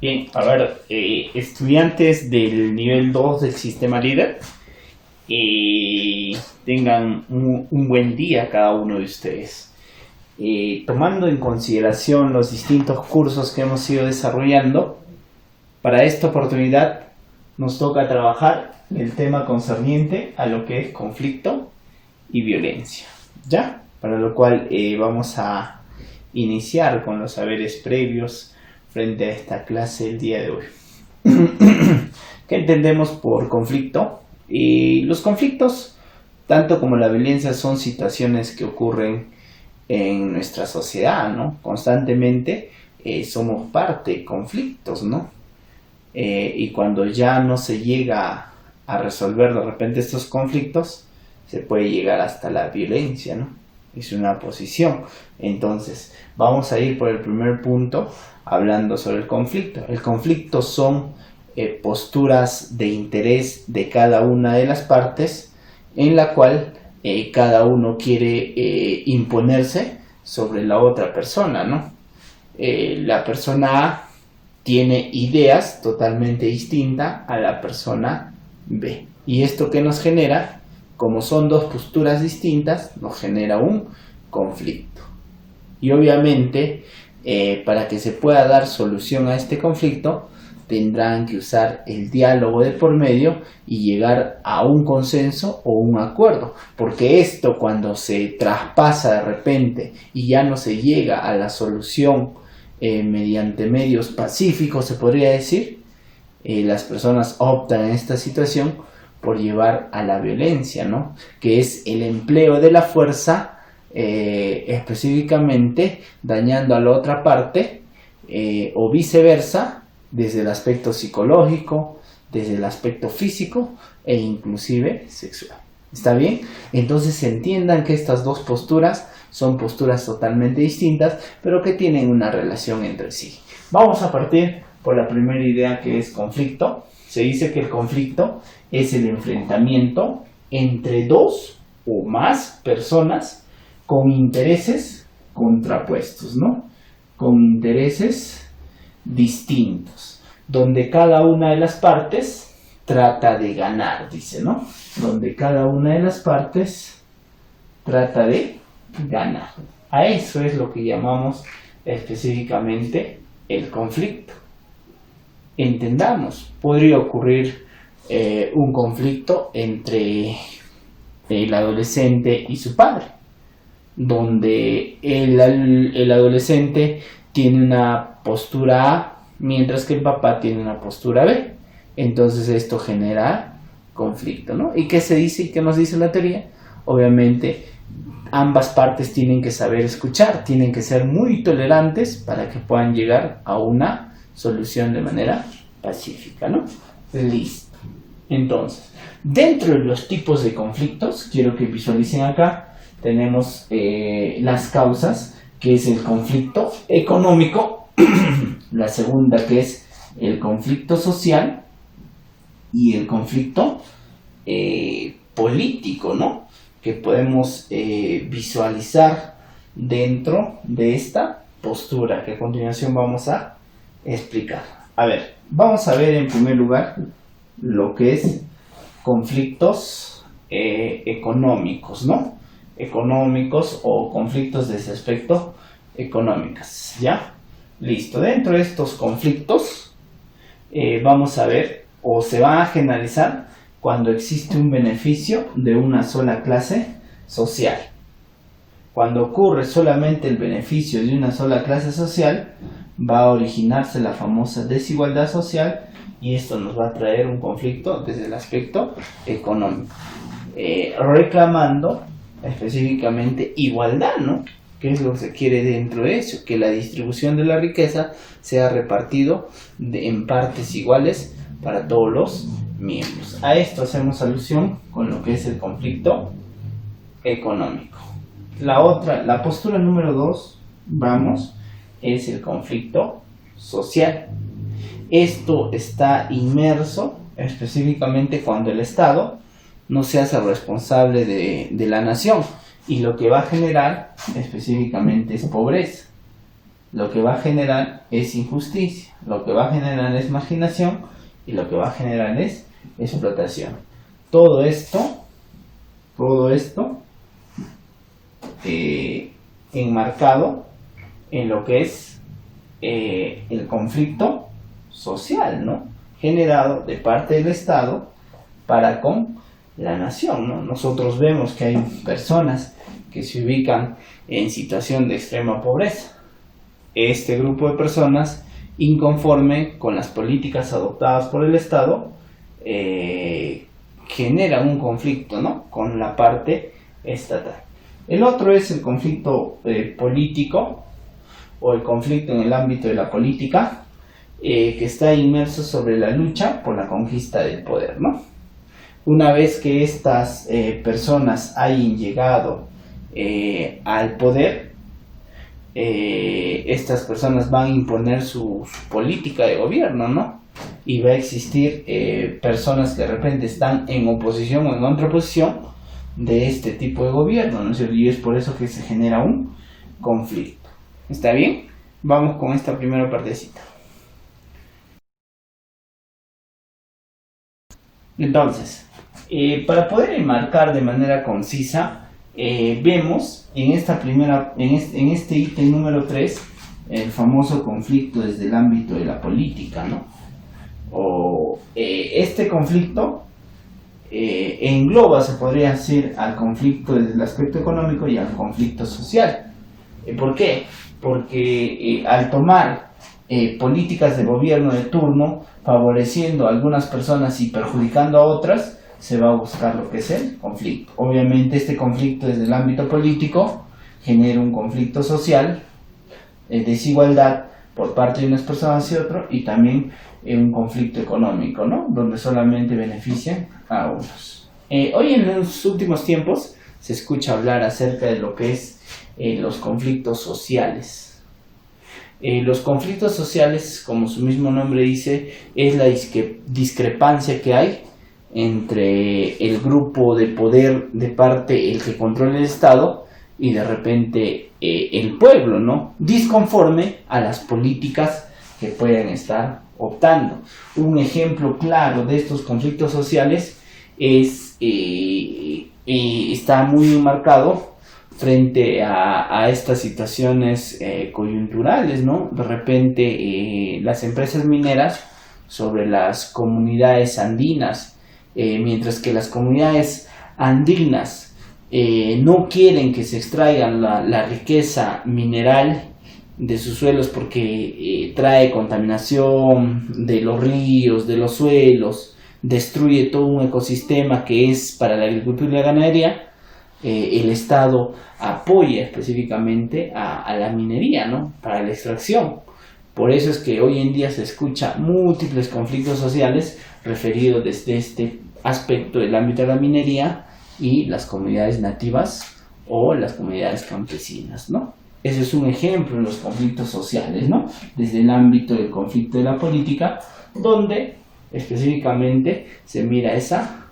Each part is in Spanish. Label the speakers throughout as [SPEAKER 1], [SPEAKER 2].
[SPEAKER 1] Bien, a ver, estudiantes del nivel 2 del sistema líder, tengan un buen día cada uno de ustedes. Tomando en consideración los distintos cursos que hemos ido desarrollando, para esta oportunidad nos toca trabajar el tema concerniente a lo que es conflicto y violencia, ¿ya? Para lo cual vamos a iniciar con los saberes previos frente a esta clase el día de hoy. ¿Qué entendemos por conflicto? Los conflictos, tanto como la violencia, son situaciones que ocurren en nuestra sociedad, ¿no? Constantemente somos parte de conflictos, ¿no? Y cuando ya no se llega a resolver de repente estos conflictos, se puede llegar hasta la violencia, ¿no? Es una posición. Entonces, vamos a ir por el primer punto hablando sobre el conflicto. El conflicto son posturas de interés de cada una de las partes en la cual cada uno quiere imponerse sobre la otra persona, ¿no? La persona A tiene ideas totalmente distintas a la persona B. ¿Y esto qué nos genera? Como son dos posturas distintas, nos genera un conflicto. Y obviamente, para que se pueda dar solución a este conflicto, tendrán que usar el diálogo de por medio y llegar a un consenso o un acuerdo. Porque esto, cuando se traspasa de repente y ya no se llega a la solución mediante medios pacíficos, se podría decir, las personas optan en esta situación por llevar a la violencia, ¿no? Que es el empleo de la fuerza, específicamente dañando a la otra parte, o viceversa, desde el aspecto psicológico, desde el aspecto físico e inclusive sexual. ¿Está bien? Entonces entiendan que estas dos posturas son posturas totalmente distintas, pero que tienen una relación entre sí. Vamos a partir por la primera idea, que es conflicto. Se dice que el conflicto es el enfrentamiento entre dos o más personas con intereses contrapuestos, ¿no? Con intereses distintos, donde cada una de las partes trata de ganar, dice, ¿no? Donde cada una de las partes trata de ganar. A eso es lo que llamamos específicamente el conflicto. Entendamos, podría ocurrir un conflicto entre el adolescente y su padre, donde el adolescente tiene una postura A, mientras que el papá tiene una postura B. Entonces esto genera conflicto, ¿no? ¿Y qué se dice y qué nos dice la teoría? Obviamente, ambas partes tienen que saber escuchar, tienen que ser muy tolerantes para que puedan llegar a una solución de manera pacífica, ¿no? Listo. Entonces, dentro de los tipos de conflictos, quiero que visualicen acá, tenemos las causas, que es el conflicto económico, la segunda, que es el conflicto social, y el conflicto político, ¿no? Que podemos visualizar dentro de esta postura, que a continuación vamos a explicar. A ver, vamos a ver en primer lugar lo que es conflictos económicos, ¿no? Económicos o conflictos de ese aspecto económicos, ¿ya? Listo. Dentro de estos conflictos vamos a ver, o se va a generalizar cuando existe un beneficio de una sola clase social. Cuando ocurre solamente el beneficio de una sola clase social, va a originarse la famosa desigualdad social, y esto nos va a traer un conflicto desde el aspecto económico, reclamando específicamente igualdad, ¿no? ¿Qué es lo que se quiere dentro de eso? Que la distribución de la riqueza sea repartido en partes iguales para todos los miembros. A esto hacemos alusión con lo que es el conflicto económico. La postura número 2, es el conflicto social. Esto está inmerso específicamente cuando el Estado no se hace responsable de la nación, y lo que va a generar específicamente es pobreza. lo que va a generar es injusticia, lo que va a generar es marginación y lo que va a generar es explotación. Todo esto enmarcado en lo que es el conflicto social, ¿no? Generado de parte del Estado para con la nación, ¿no? Nosotros vemos que hay personas que se ubican en situación de extrema pobreza. Este grupo de personas, inconforme con las políticas adoptadas por el Estado, generan un conflicto, ¿no?, con la parte estatal. El otro es el conflicto político, o el conflicto en el ámbito de la política, que está inmerso sobre la lucha por la conquista del poder, ¿no? Una vez que estas personas hayan llegado al poder, estas personas van a imponer su política de gobierno, ¿no? Y va a existir personas que de repente están en oposición o en contraposición de este tipo de gobierno, ¿no? Y es por eso que se genera un conflicto. ¿Está bien? Vamos con esta primera partecita. Entonces, para poder enmarcar de manera concisa, vemos en este ítem número 3 el famoso conflicto desde el ámbito de la política, ¿no? Este conflicto engloba, se podría decir, al conflicto desde el aspecto económico y al conflicto social. ¿Por qué? Porque al tomar políticas de gobierno de turno, favoreciendo a algunas personas y perjudicando a otras, se va a buscar lo que es el conflicto. Obviamente este conflicto desde el ámbito político genera un conflicto social, desigualdad por parte de unas personas y otras, y también un conflicto económico, ¿no?, donde solamente benefician a unos. Hoy en los últimos tiempos se escucha hablar acerca de lo que es los conflictos sociales. Los conflictos sociales, como su mismo nombre dice, es la discrepancia que hay entre el grupo de poder de parte el que controla el Estado y de repente el pueblo, ¿no?, disconforme a las políticas que pueden estar optando. Un ejemplo claro de estos conflictos sociales está muy marcado frente a estas situaciones coyunturales, ¿no? De repente las empresas mineras sobre las comunidades andinas, mientras que las comunidades andinas no quieren que se extraiga la riqueza mineral de sus suelos porque trae contaminación de los ríos, de los suelos, destruye todo un ecosistema que es para la agricultura y la ganadería. El Estado apoya específicamente a la minería, ¿no?, para la extracción. Por eso es que hoy en día se escucha múltiples conflictos sociales referidos desde este aspecto del ámbito de la minería y las comunidades nativas o las comunidades campesinas, ¿no? Ese es un ejemplo en los conflictos sociales, ¿no?, desde el ámbito del conflicto de la política, donde específicamente se mira esa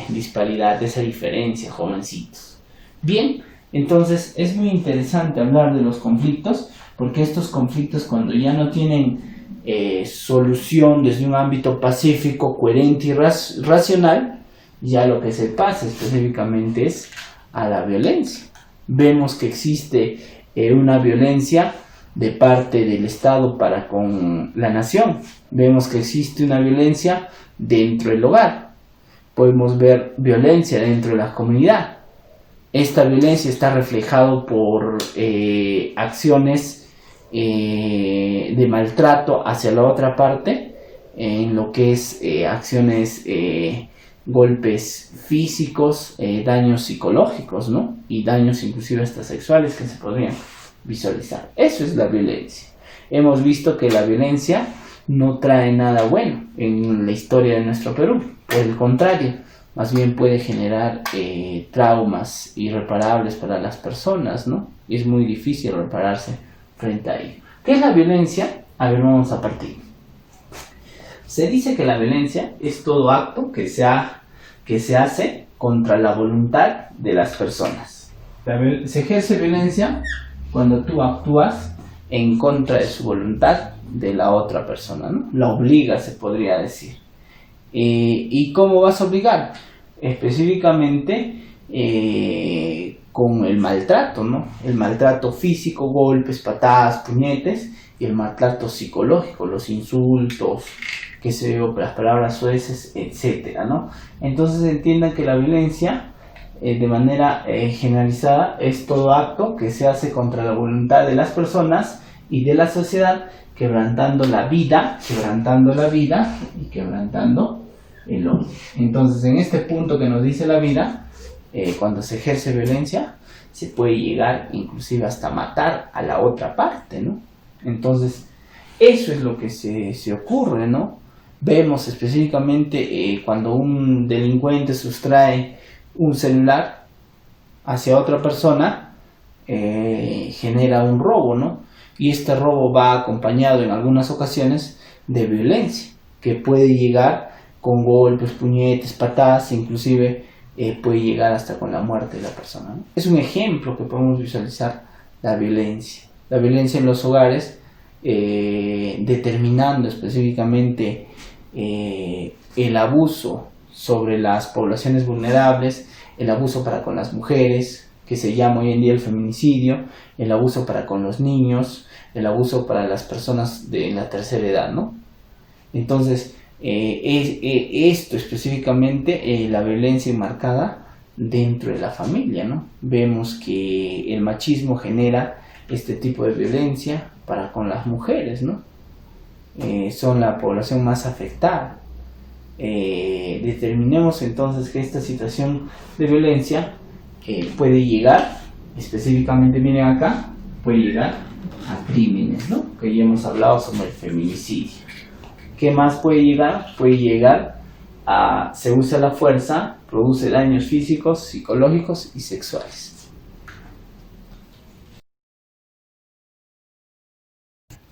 [SPEAKER 1] disparidad, esa diferencia, jovencitos. Bien, entonces es muy interesante hablar de los conflictos, porque estos conflictos, cuando ya no tienen solución desde un ámbito pacífico, coherente y racional, ya lo que se pasa específicamente es a la violencia. Vemos que existe una violencia de parte del Estado para con la nación. Vemos que existe una violencia dentro del hogar. Podemos ver violencia dentro de la comunidad. Esta violencia está reflejada por acciones de maltrato hacia la otra parte, en lo que es acciones, golpes físicos, daños psicológicos, ¿no?, y daños inclusive hasta sexuales que se podrían visualizar. Eso es la violencia. Hemos visto que la violencia no trae nada bueno en la historia de nuestro Perú. Por el contrario, más bien puede generar traumas irreparables para las personas, ¿no? Y es muy difícil repararse frente a ello. ¿Qué es la violencia? A ver, vamos a partir. Se dice que la violencia es todo acto que se hace contra la voluntad de las personas. Se ejerce violencia cuando tú actúas en contra de su voluntad de la otra persona, ¿no? La obliga, se podría decir. ¿Y cómo vas a obligar? Específicamente con el maltrato, ¿no? El maltrato físico, golpes, patadas, puñetes, y el maltrato psicológico, los insultos, qué sé yo, las palabras sueces, etcétera, ¿no? Entonces entiendan que la violencia, de manera generalizada, es todo acto que se hace contra la voluntad de las personas y de la sociedad, quebrantando la vida y quebrantando el hombre. Entonces, en este punto que nos dice la vida, cuando se ejerce violencia, se puede llegar inclusive hasta matar a la otra parte, ¿no? Entonces, eso es lo que se ocurre, ¿no? Vemos específicamente cuando un delincuente sustrae un celular hacia otra persona, genera un robo, ¿no? Y este robo va acompañado en algunas ocasiones de violencia, que puede llegar con golpes, puñetes, patadas, inclusive puede llegar hasta con la muerte de la persona, ¿no? Es un ejemplo que podemos visualizar la violencia en los hogares, determinando específicamente el abuso sobre las poblaciones vulnerables, el abuso para con las mujeres, que se llama hoy en día el feminicidio, el abuso para con los niños, el abuso para las personas de la tercera edad, ¿no? Entonces, esto específicamente, la violencia enmarcada dentro de la familia, ¿no? Vemos que el machismo genera este tipo de violencia para con las mujeres, ¿no? Son la población más afectada. Determinemos entonces que esta situación de violencia puede llegar, específicamente miren acá, puede llegar a crímenes, ¿no? Que ya hemos hablado sobre el feminicidio. ¿Qué más puede llegar? Puede llegar a, se usa la fuerza, produce daños físicos, psicológicos y sexuales.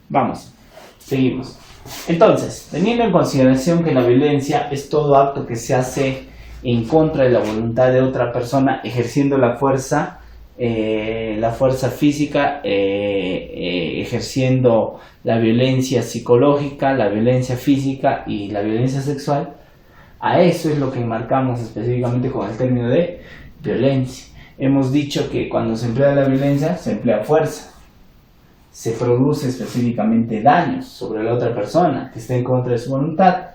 [SPEAKER 1] Vamos, seguimos. Entonces, teniendo en consideración que la violencia es todo acto que se hace en contra de la voluntad de otra persona, ejerciendo la fuerza física, ejerciendo la violencia psicológica, la violencia física y la violencia sexual, a eso es lo que enmarcamos específicamente con el término de violencia. Hemos dicho que cuando se emplea la violencia, se emplea fuerza. Se produce específicamente daños sobre la otra persona que esté en contra de su voluntad,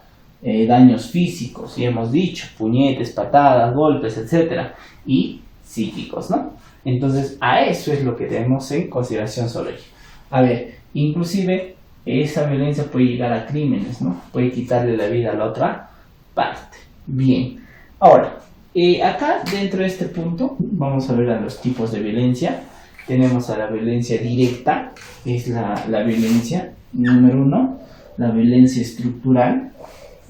[SPEAKER 1] daños físicos, y hemos dicho, puñetes, patadas, golpes, etcétera, y psíquicos, ¿no? Entonces, a eso es lo que tenemos en consideración sobre ello. A ver, inclusive, esa violencia puede llegar a crímenes, ¿no? Puede quitarle la vida a la otra parte. Bien, ahora, acá dentro de este punto, vamos a ver a los tipos de violencia. Tenemos a la violencia directa, que es la violencia número 1, la violencia estructural,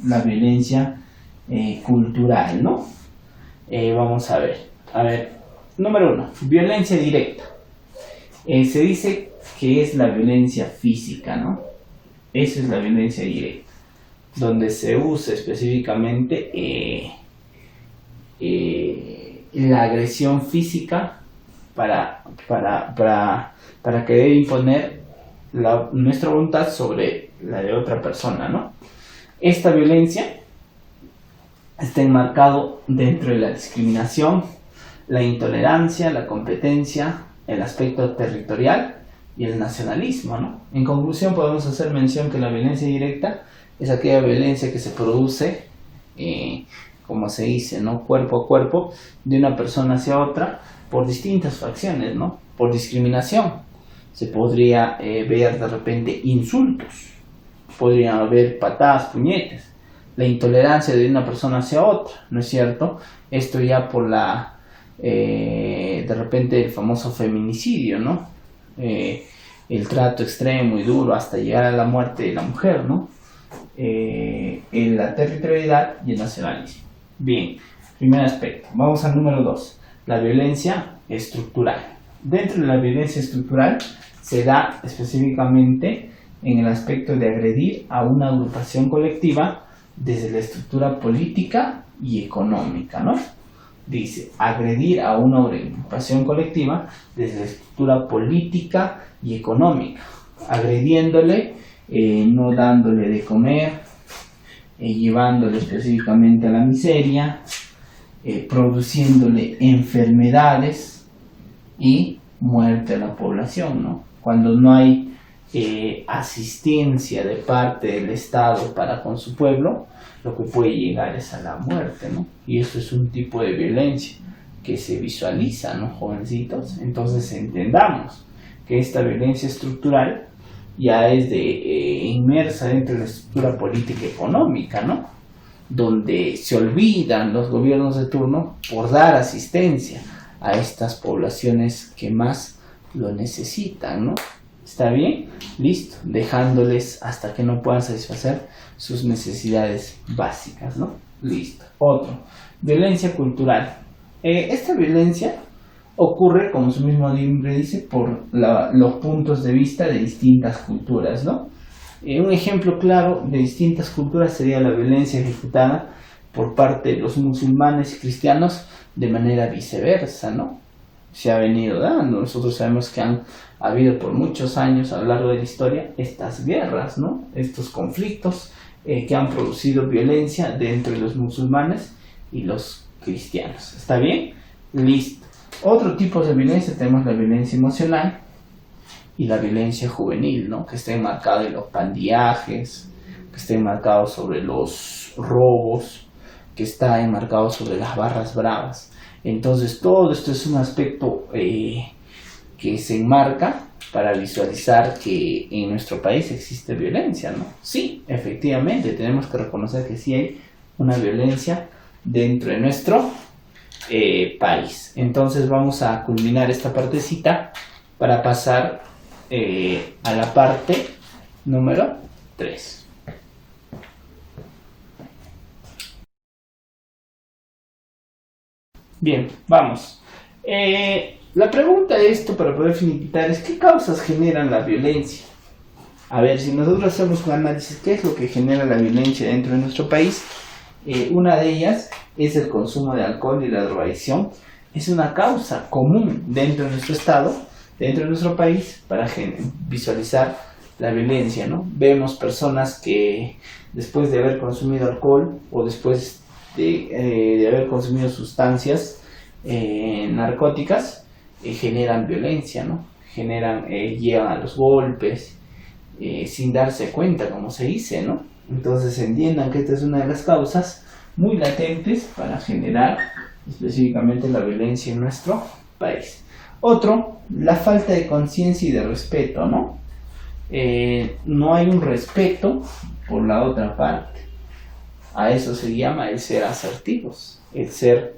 [SPEAKER 1] la violencia cultural, ¿no? Vamos a ver, número 1, violencia directa. Se dice que es la violencia física, ¿no? Esa es la violencia directa, donde se usa específicamente la agresión física para querer imponer nuestra voluntad sobre la de otra persona, ¿no? Esta violencia está enmarcado dentro de la discriminación, la intolerancia, la competencia, el aspecto territorial y el nacionalismo, ¿no? En conclusión, podemos hacer mención que la violencia directa es aquella violencia que se produce, como se dice, ¿no? Cuerpo a cuerpo, de una persona hacia otra, por distintas facciones, ¿no? Por discriminación. Se podría ver de repente insultos, podrían haber patadas, puñetes, la intolerancia de una persona hacia otra, ¿no es cierto? Esto ya por de repente el famoso feminicidio, ¿no? El trato extremo y duro hasta llegar a la muerte de la mujer, ¿no? La territorialidad y el nacionalismo. Bien, primer aspecto. Vamos al número 2, la violencia estructural. Dentro de la violencia estructural se da específicamente en el aspecto de agredir a una agrupación colectiva desde la estructura política y económica, ¿no? Dice, agredir a una agrupación colectiva desde la estructura política y económica. agrediéndole, no dándole de comer, llevándole específicamente a la miseria, produciéndole enfermedades y muerte a la población, ¿no? Cuando no hay asistencia de parte del Estado para con su pueblo, lo que puede llegar es a la muerte, ¿no? Y eso es un tipo de violencia que se visualiza, ¿no, jovencitos? Entonces entendamos que esta violencia estructural ya es inmersa dentro de la estructura política y económica, ¿no? Donde se olvidan los gobiernos de turno por dar asistencia a estas poblaciones que más lo necesitan, ¿no? ¿Está bien? Listo, dejándoles hasta que no puedan satisfacer sus necesidades básicas, ¿no? Listo. Otro, violencia cultural. Esta violencia ocurre, como su mismo nombre dice, por los puntos de vista de distintas culturas, ¿no? Un ejemplo claro de distintas culturas sería la violencia ejecutada por parte de los musulmanes y cristianos de manera viceversa, ¿no? Se ha venido dando. Nosotros sabemos que han habido por muchos años a lo largo de la historia estas guerras, ¿no? Estos conflictos que han producido violencia dentro de los musulmanes y los cristianos. ¿Está bien? Listo. Otro tipo de violencia tenemos la violencia emocional y la violencia juvenil, ¿no? Que está enmarcado en los pandillajes, que está enmarcado sobre los robos, que está enmarcado sobre las barras bravas. Entonces todo esto es un aspecto que se enmarca para visualizar que en nuestro país existe violencia, ¿no? Sí, efectivamente, tenemos que reconocer que sí hay una violencia dentro de nuestro país. Entonces vamos a culminar esta partecita para pasar a la parte número 3. Bien, vamos. La pregunta de esto para poder finiquitar es ¿qué causas generan la violencia? A ver, si nosotros hacemos un análisis, ¿qué es lo que genera la violencia dentro de nuestro país? Una de ellas es el consumo de alcohol y la drogadicción. Es una causa común dentro de nuestro estado, dentro de nuestro país, para visualizar la violencia, ¿no? Vemos personas que después de haber consumido alcohol o después de haber consumido sustancias narcóticas, generan violencia, ¿no? Llegan a los golpes sin darse cuenta, como se dice, ¿no? Entonces entiendan que esta es una de las causas muy latentes para generar específicamente la violencia en nuestro país. Otro, la falta de conciencia y de respeto, ¿no? No hay un respeto por la otra parte. A eso se llama el ser asertivos, el ser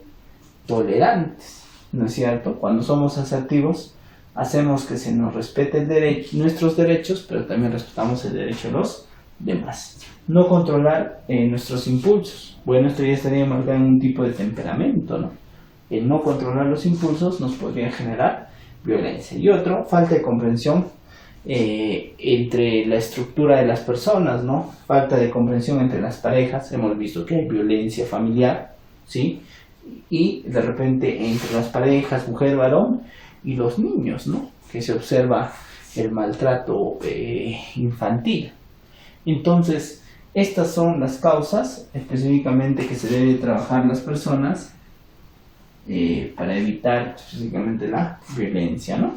[SPEAKER 1] tolerantes, ¿no es cierto? Cuando somos asertivos, hacemos que se nos respete nuestros derechos, pero también respetamos el derecho de los demás. No controlar nuestros impulsos. Bueno, esto ya estaría marcado en un tipo de temperamento, ¿no? El no controlar los impulsos nos podría generar violencia. Y otro, falta de comprensión entre la estructura de las personas, ¿no? Falta de comprensión entre las parejas. Hemos visto que hay violencia familiar, ¿sí? Y de repente entre las parejas, mujer, varón y los niños, ¿no? Que se observa el maltrato infantil. Entonces, estas son las causas específicamente que se debe trabajar las personas para evitar específicamente la violencia, ¿no?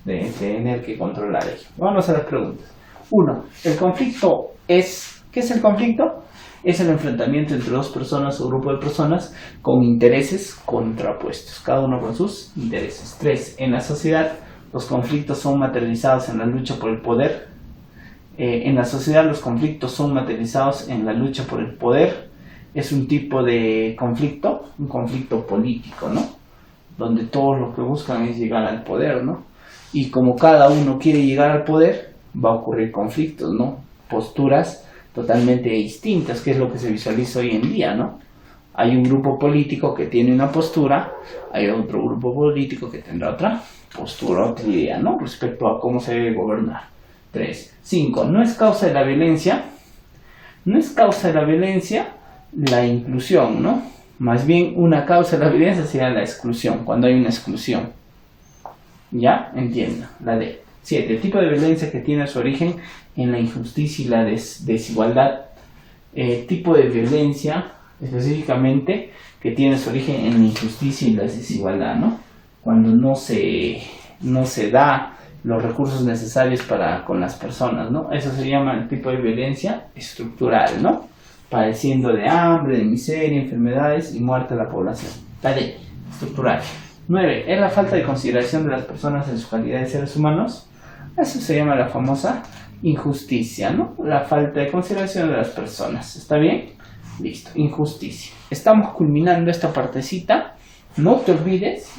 [SPEAKER 1] De tener que controlar ello. Vamos a las preguntas. 1. El conflicto es... ¿Qué es el conflicto? Es el enfrentamiento entre dos personas o grupo de personas con intereses contrapuestos, cada uno con sus intereses. 3. En la sociedad, los conflictos son materializados en la lucha por el poder. En la sociedad, los conflictos son materializados en la lucha por el poder. Es un tipo de conflicto, un conflicto político, ¿no? Donde todos lo que buscan es llegar al poder, ¿no? Y como cada uno quiere llegar al poder, va a ocurrir conflictos, ¿no? Posturas totalmente distintas, que es lo que se visualiza hoy en día, ¿no? Hay un grupo político que tiene una postura, hay otro grupo político que tendrá otra postura, otra idea, ¿no? Respecto a cómo se debe gobernar. 3. 5. No es causa de la violencia, no es causa de la violencia la inclusión, ¿no? Más bien una causa de la violencia sería la exclusión, cuando hay una exclusión. ¿Ya? Entiendo. La D. 7. Tipo de violencia que tiene su origen en la injusticia y la desigualdad. Tipo de violencia específicamente que tiene su origen en la injusticia y la desigualdad, ¿no? Cuando no se da los recursos necesarios para con las personas, ¿no? Eso se llama el tipo de violencia estructural, ¿no? Padeciendo de hambre, de miseria, enfermedades y muerte de la población. Vale, estructural. 9. Es la falta de consideración de las personas en su calidad de seres humanos. Eso se llama la famosa injusticia, ¿no? La falta de consideración de las personas. ¿Está bien? Listo, injusticia. Estamos culminando esta partecita. No te olvides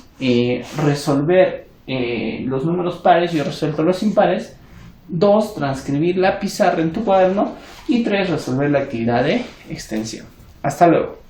[SPEAKER 1] resolver los números pares. Yo resuelto los impares. 2. Transcribir la pizarra en tu cuaderno. Y 3. Resolver la actividad de extensión. Hasta luego.